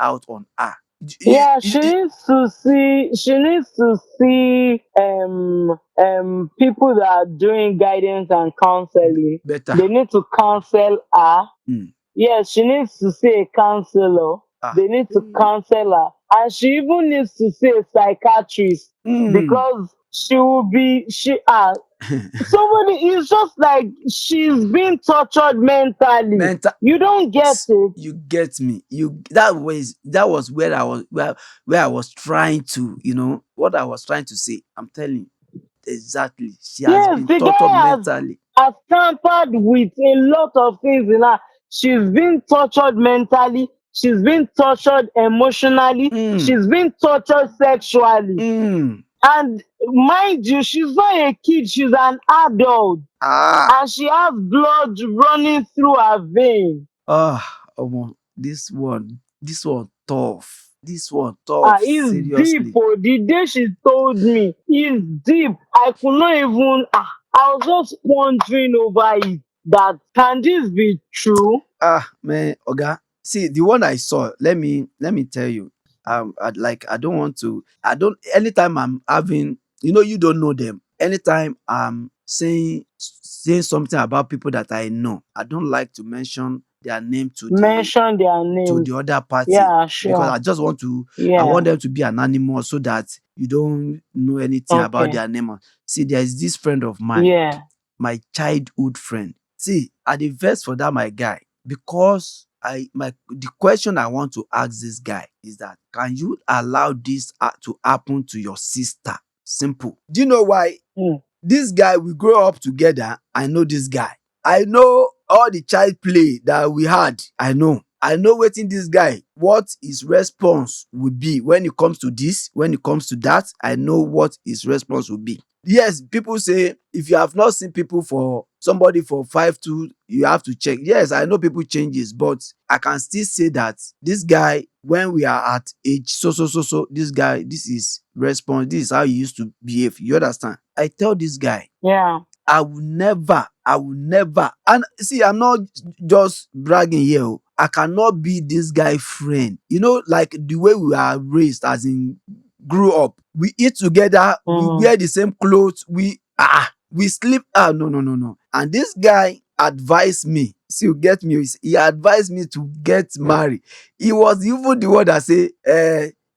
out on her. Yeah, she needs to see. She needs to see people that are doing guidance and counseling. Better. They need to counsel her. Mm. Yes, she needs to see a counselor. Ah. They need to counsel her, and she even needs to see a psychiatrist Mm. because she will be somebody is just like she's being tortured mentally. Mental. You don't get it. You get me. You that was where I was trying to, what I was trying to say. I'm telling you. Exactly. She has Yes, been the tortured guy mentally. has tampered with a lot of things in her. She's been tortured mentally. She's been tortured emotionally. Mm. She's been tortured sexually. Mm. And mind you, she's not a kid. She's an adult, Ah. and she has blood running through her vein. Ah. This one tough. This one tough. It's deep. Seriously. Oh, the day she told me, it's deep. I could not even. I was just pondering over it. That can this be true? Ah, man, Oga. See, the one I saw, let me tell you. I don't want to. I don't. Anytime I'm having, you don't know them. Anytime I'm saying something about people that I know, I don't like to mention their name Mention their to names. the other party, Yeah, because sure. I just want to. I Yeah. want them to be anonymous so that you don't know anything about Okay. their name. See, there is this friend of mine, Yeah. my childhood friend. See, I dey vex for that my guy because the question I want to ask this guy is that, can you allow this to happen to your sister? Simple. Do you know why? Mm. This guy, we grow up together. I know this guy. I know all the child play that we had. I know wetin this guy, what his response would be when it comes to this, when it comes to that. I know what his response will be. Yes, people say if you have not seen people for somebody for 5 2, you have to check. Yes, I know people changes, but I can still say that this guy, when we are at age so, this guy, this is response, this is how he used to behave. You understand? I tell this guy, Yeah. I will never. And see, I'm not just bragging here. I cannot be this guy friend. Like the way we are raised, as in grew up. We eat together, we Mm. wear the same clothes, we sleep. No, no, no, no. And this guy advised me. See, you get me? He advised me to get married. He was even the one that say,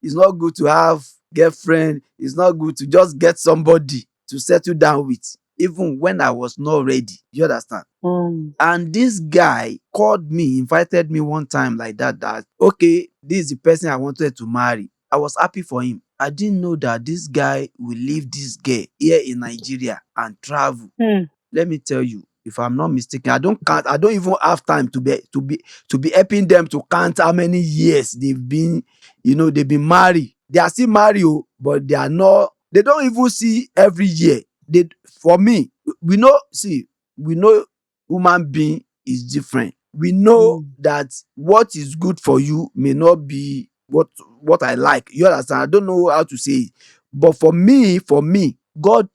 it's not good to have girlfriend. It's not good to just get somebody to settle down with, even when I was not ready. You understand? Mm. And this guy called me, invited me one time like that, okay, this is the person I wanted to marry. I was happy for him. I didn't know that this guy will leave this girl here in Nigeria and travel. Mm. Let me tell you, if I'm not mistaken, I don't even have time to be helping them to count how many years they've been married. They are still married, but they don't even see every year. For me, we know human being is different. We know Mm. that what is good for you may not be what I like. You understand? I don't know how to say it. But for me, God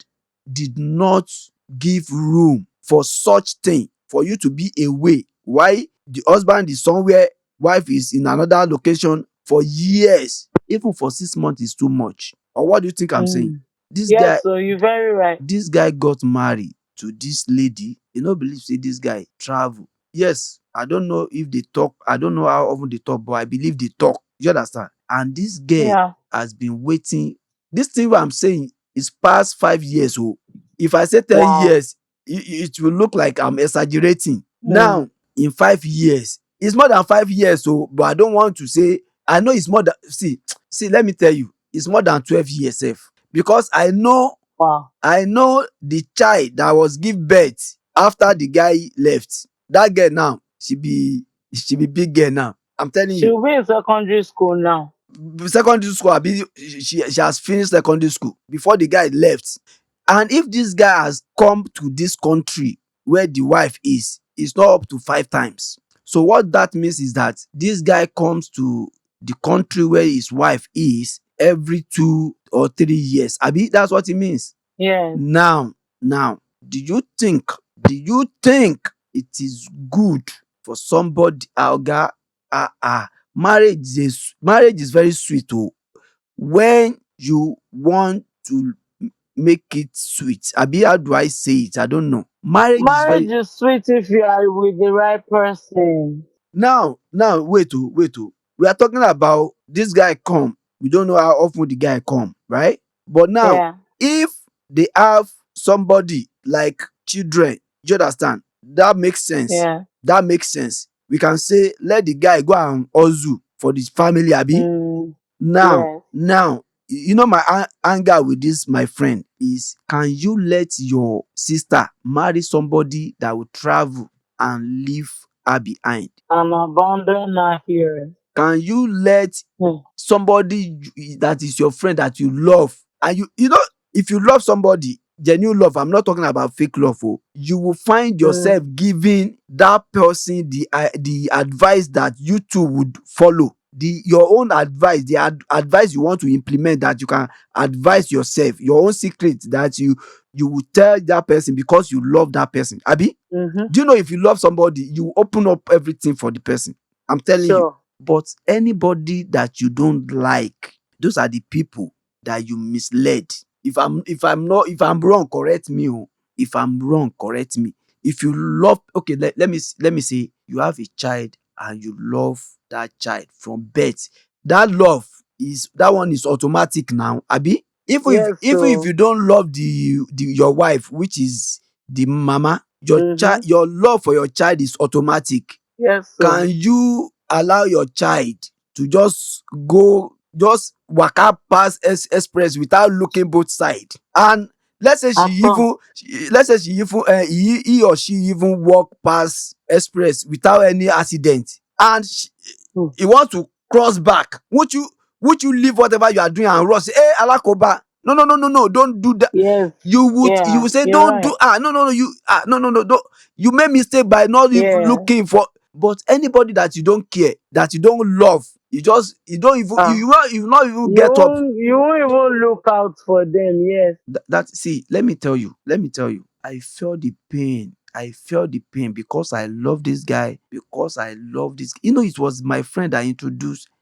did not give room for such thing, for you to be away. Why? The husband is somewhere, wife is in another location for years. Even for 6 months is too much. Or what do you think I'm saying? Mm. This guy Yes, so you're very right. this guy got married to this lady. You no believe say this guy travel. Yes, I don't know if they talk. I don't know how often they talk, but I believe they talk. You understand? And this girl Yeah. has been waiting. This thing what I'm saying is past 5 years. Oh, if I say 10 Wow. years, it will look like I'm exaggerating. Mm. Now, in 5 years, it's more than 5 years. So, but I don't want to say. I know it's more than. See. Let me tell you, it's more than 12 years, sef. Because Wow. I know the child that was give birth after the guy left. That girl now, she be big girl now. I'm telling you. She'll be in secondary school now. Secondary school, she has finished secondary school before the guy left. And if this guy has come to this country where the wife is, it's not up to 5 times. So what that means is that this guy comes to the country where his wife is every 2 or 3 years. Abi, that's what it means. Yes. Now, do you think it is good for somebody, Alga, marriage is very sweet oh, when you want to make it sweet. Abi, how do I say it? I don't know. Marriage is Marriage very. is sweet if you are with the right person. Now wait oh, we are talking about this guy come, we don't know how often the guy come, right? But now, Yeah, if they have somebody like children, you understand, that makes sense. yeah. That makes sense. We can say let the guy go and hustle for the family, abi. Mm, Now, yes. you know my anger with this my friend is, can you let your sister marry somebody that will travel and leave her behind? And abandon her here. Can you let Hmm. somebody that is your friend that you love, and you know, if you love somebody, genuine love, I'm not talking about fake love oh, you will find Mm, yourself giving that person the advice that you too would follow, the your own advice, the advice you want to implement, that you can advise yourself, your own secret that you will tell that person because you love that person, abi. mm-hmm. Do you know, if you love somebody, you open up everything for the person? I'm telling you. Sure. But anybody that you don't like, those are the people that you misled. If I'm wrong, correct me oh. If I'm wrong, correct me. If you love, okay, let me say you have a child and you love that child from birth. That love is, that one is automatic now, abi. Yes, Even if so. you don't love the your wife, which is the mama, Mm-hmm. your love for your child is automatic. Yes, Can so. you allow your child to just waka pass express without looking both side? And At all. let's say she even he or she even walk pass express without any accident, and Mm. he want to cross back, would you leave whatever you are doing and rush say, hey, alakoba, no, no, no, no, no, don't do that. Yes. You Yeah, would say, you're don't right. do, no, no, no, no, no, no, don't. You made mistake by not even Yeah. looking for. But anybody that you don't care, that you don't love, you don't even Ah. you not even You get up. won't you won't even look out for them, yes. That, see, let me tell you, I felt the pain. I felt the pain because I love this guy, because I love this, it was my friend that introduced